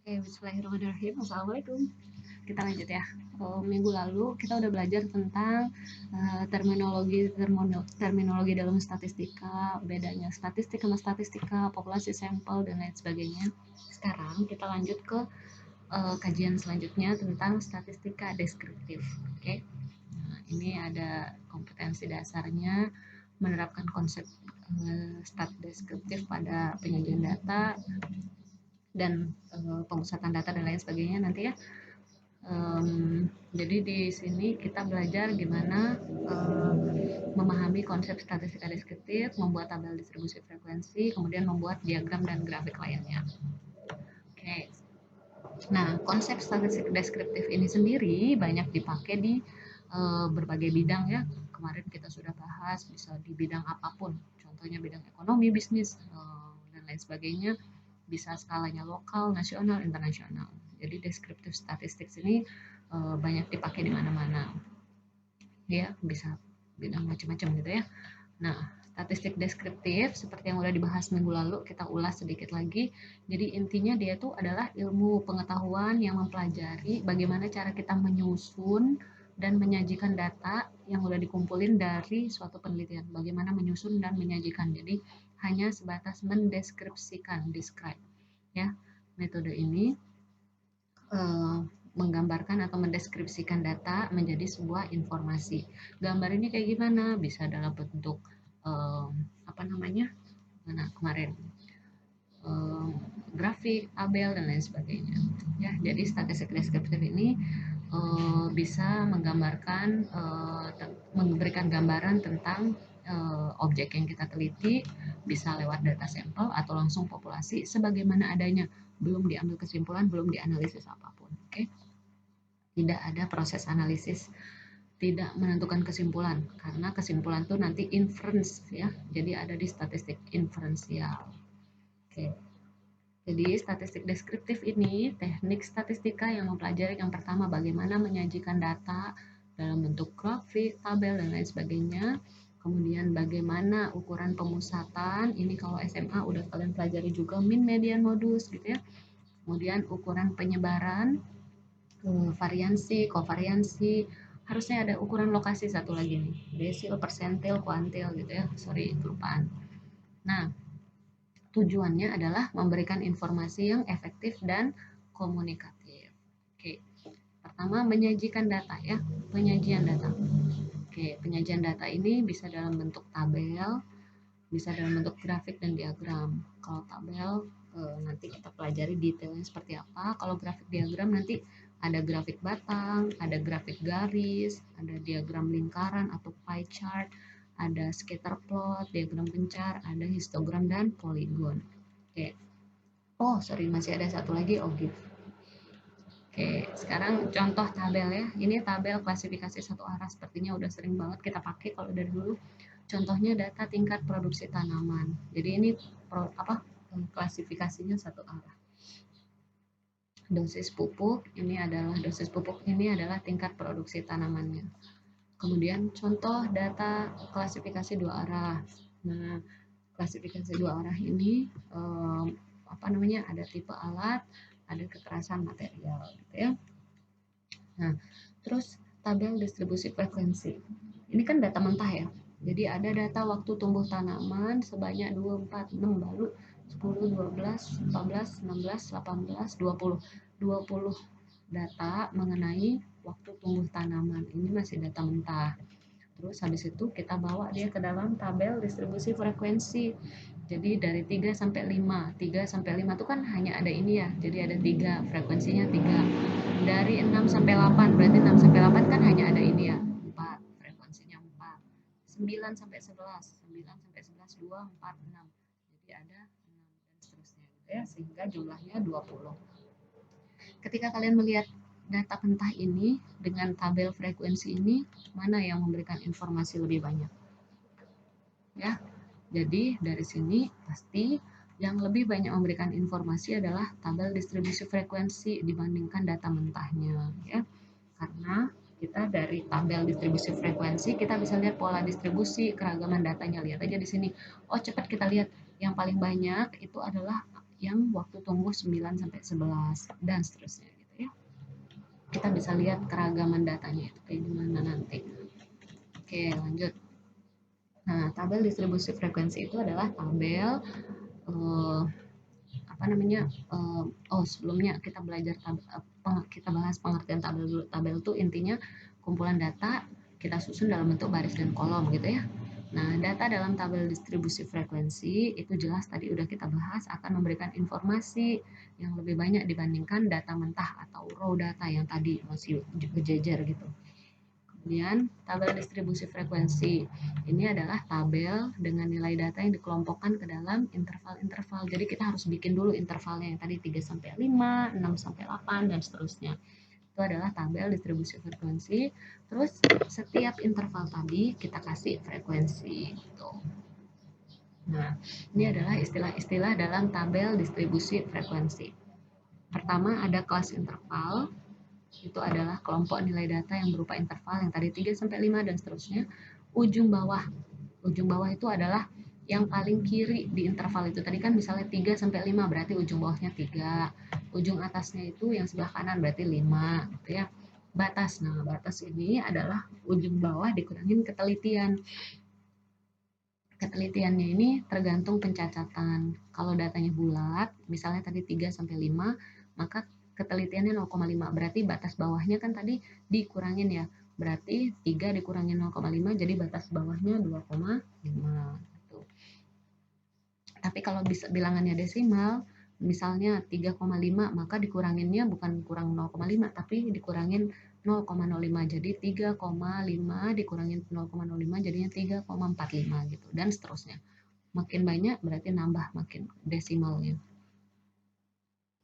Oke, bismillahirrahmanirrahim. Assalamualaikum. Kita lanjut ya. Minggu lalu kita udah belajar tentang terminologi dalam statistika, bedanya statistik sama statistika, populasi sampel dan lain sebagainya. Sekarang kita lanjut ke kajian selanjutnya tentang statistika deskriptif. Oke. Nah, ini ada kompetensi dasarnya menerapkan konsep stat deskriptif pada penyajian data dan pemusatan data dan lain sebagainya nanti ya. Jadi di sini kita belajar gimana memahami konsep statistika deskriptif, membuat tabel distribusi frekuensi, kemudian membuat diagram dan grafik lainnya. Oke. Nah, konsep statistik deskriptif ini sendiri banyak dipakai di berbagai bidang ya. Kemarin kita sudah bahas bisa di bidang apapun, contohnya bidang ekonomi, bisnis, dan lain sebagainya. Bisa skalanya lokal, nasional, internasional. Jadi deskriptif statistik ini banyak dipakai di mana-mana. Ya, bisa bidang macam-macam gitu ya. Nah, statistik deskriptif seperti yang udah dibahas minggu lalu, kita ulas sedikit lagi. Jadi intinya dia itu adalah ilmu pengetahuan yang mempelajari bagaimana cara kita menyusun dan menyajikan data yang udah dikumpulin dari suatu penelitian. Bagaimana menyusun dan menyajikan. Jadi hanya sebatas mendeskripsikan, describe. Ya, metode ini menggambarkan atau mendeskripsikan data menjadi sebuah informasi. Gambar ini kayak gimana? Bisa dalam bentuk apa namanya? Mana kemarin grafik, tabel dan lain sebagainya. Ya, jadi statistik deskriptif ini bisa menggambarkan, memberikan gambaran tentang objek yang kita teliti, bisa lewat data sampel atau langsung populasi sebagaimana adanya, belum diambil kesimpulan, belum dianalisis apapun. Oke, tidak ada proses analisis, tidak menentukan kesimpulan karena kesimpulan itu nanti inference ya, jadi ada di statistik inferensial. Oke. Jadi statistik deskriptif ini teknik statistika yang mempelajari yang pertama bagaimana menyajikan data dalam bentuk grafik, tabel dan lain sebagainya. Kemudian bagaimana ukuran pemusatan, ini kalau SMA udah kalian pelajari juga mean, median, modus gitu ya. Kemudian ukuran penyebaran, variansi, kovariansi, harusnya ada ukuran lokasi satu lagi nih, desil, persentil, kuantil gitu ya. Sorry, kelupaan. Nah, tujuannya adalah memberikan informasi yang efektif dan komunikatif. Oke, pertama menyajikan data ya, penyajian data. Oke, penyajian data ini bisa dalam bentuk tabel, bisa dalam bentuk grafik dan diagram. Kalau tabel nanti kita pelajari detailnya seperti apa. Kalau grafik diagram nanti ada grafik batang, ada grafik garis, ada diagram lingkaran atau pie chart, ada scatter plot, diagram pencar, ada histogram dan poligon. Oke. Oh, sorry, masih ada satu lagi. Oh, gitu. Oke, sekarang contoh tabel ya. Ini tabel klasifikasi satu arah. Sepertinya udah sering banget kita pakai kalau dari dulu. Contohnya data tingkat produksi tanaman. Jadi ini klasifikasinya satu arah. Dosis pupuk ini adalah tingkat produksi tanamannya. Kemudian contoh data klasifikasi dua arah. Nah, klasifikasi dua arah ini ada tipe alat, ada kekerasan material gitu ya. Nah, terus tabel distribusi frekuensi. Ini kan data mentah ya. Jadi ada data waktu tumbuh tanaman sebanyak 2, 4, 6 baru 10, 12, 14, 16, 18, 20. 20 data mengenai waktu tumbuh tanaman. Ini masih data mentah. Terus habis itu kita bawa dia ke dalam tabel distribusi frekuensi. Jadi dari 3 sampai 5. 3 sampai 5 itu kan hanya ada ini ya. Jadi ada 3, frekuensinya 3. Dari 6 sampai 8, berarti 6 sampai 8 kan hanya ada ini ya. 4, frekuensinya 4. 9 sampai 11, 9 sampai 11 2, 4, 6. Jadi ada 6 dan seterusnya gitu ya, sehingga jumlahnya 20. Ketika kalian melihat data mentah ini dengan tabel frekuensi ini, mana yang memberikan informasi lebih banyak? Ya, jadi dari sini pasti yang lebih banyak memberikan informasi adalah tabel distribusi frekuensi dibandingkan data mentahnya, ya. Karena kita dari tabel distribusi frekuensi kita bisa lihat pola distribusi, keragaman datanya. Lihat aja di sini. Oh, cepat kita lihat yang paling banyak itu adalah yang waktu tunggu 9 sampai 11 dan seterusnya gitu ya. Kita bisa lihat keragaman datanya itu kayak gimana nanti. Oke, lanjut. Nah, tabel distribusi frekuensi itu adalah tabel eh, apa namanya? Sebelumnya kita belajar kita bahas pengertian tabel dulu. Tabel itu intinya kumpulan data kita susun dalam bentuk baris dan kolom gitu ya. Nah, data dalam tabel distribusi frekuensi itu jelas tadi udah kita bahas akan memberikan informasi yang lebih banyak dibandingkan data mentah atau raw data yang tadi masih berjejer gitu. Kemudian tabel distribusi frekuensi. Ini adalah tabel dengan nilai data yang dikelompokkan ke dalam interval-interval. Jadi kita harus bikin dulu intervalnya yang tadi 3 sampai 5, 6 sampai 8 dan seterusnya. Itu adalah tabel distribusi frekuensi. Terus setiap interval tadi kita kasih frekuensi gitu. Nah, ini adalah istilah-istilah dalam tabel distribusi frekuensi. Pertama ada kelas interval, itu adalah kelompok nilai data yang berupa interval yang tadi 3 sampai 5 dan seterusnya. Ujung bawah. Ujung bawah itu adalah yang paling kiri di interval itu. Tadi kan misalnya 3 sampai 5 berarti ujung bawahnya 3. Ujung atasnya itu yang sebelah kanan berarti 5 gitu ya. Batas. Nah, batas ini adalah ujung bawah dikurangin ketelitian. Ketelitiannya ini tergantung pencacatan. Kalau datanya bulat, misalnya tadi 3 sampai 5, maka ketelitiannya 0,5. Berarti batas bawahnya kan tadi dikurangin ya. Berarti 3 dikurangin 0,5 jadi batas bawahnya 2,5 gitu. Tapi kalau bisa bilangannya desimal, misalnya 3,5 maka dikuranginnya bukan kurang 0,5 tapi dikurangin 0,05 jadi 3,5 dikurangin 0,05 jadinya 3,45 gitu dan seterusnya. Makin banyak berarti nambah makin desimalnya.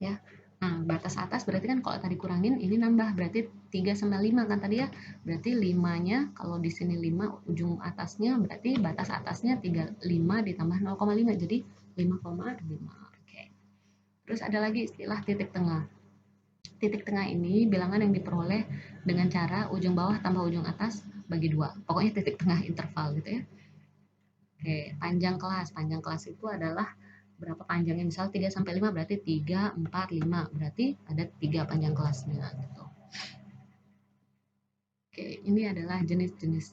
Ya. Nah, batas atas berarti kan kalau tadi kurangin ini nambah berarti 3 sampai 5 kan tadi ya. Berarti 5-nya kalau di sini 5 ujung atasnya berarti batas atasnya 35 ditambah 0,5 jadi 5,5. Oke. Terus ada lagi istilah titik tengah. Titik tengah ini bilangan yang diperoleh dengan cara ujung bawah tambah ujung atas bagi 2. Pokoknya titik tengah interval gitu ya. Oke, panjang kelas. Panjang kelas itu adalah berapa panjangnya. Misal 3 sampai 5 berarti 3, 4, 5. Berarti ada 3 panjang kelasnya gitu. Oke, ini adalah jenis-jenis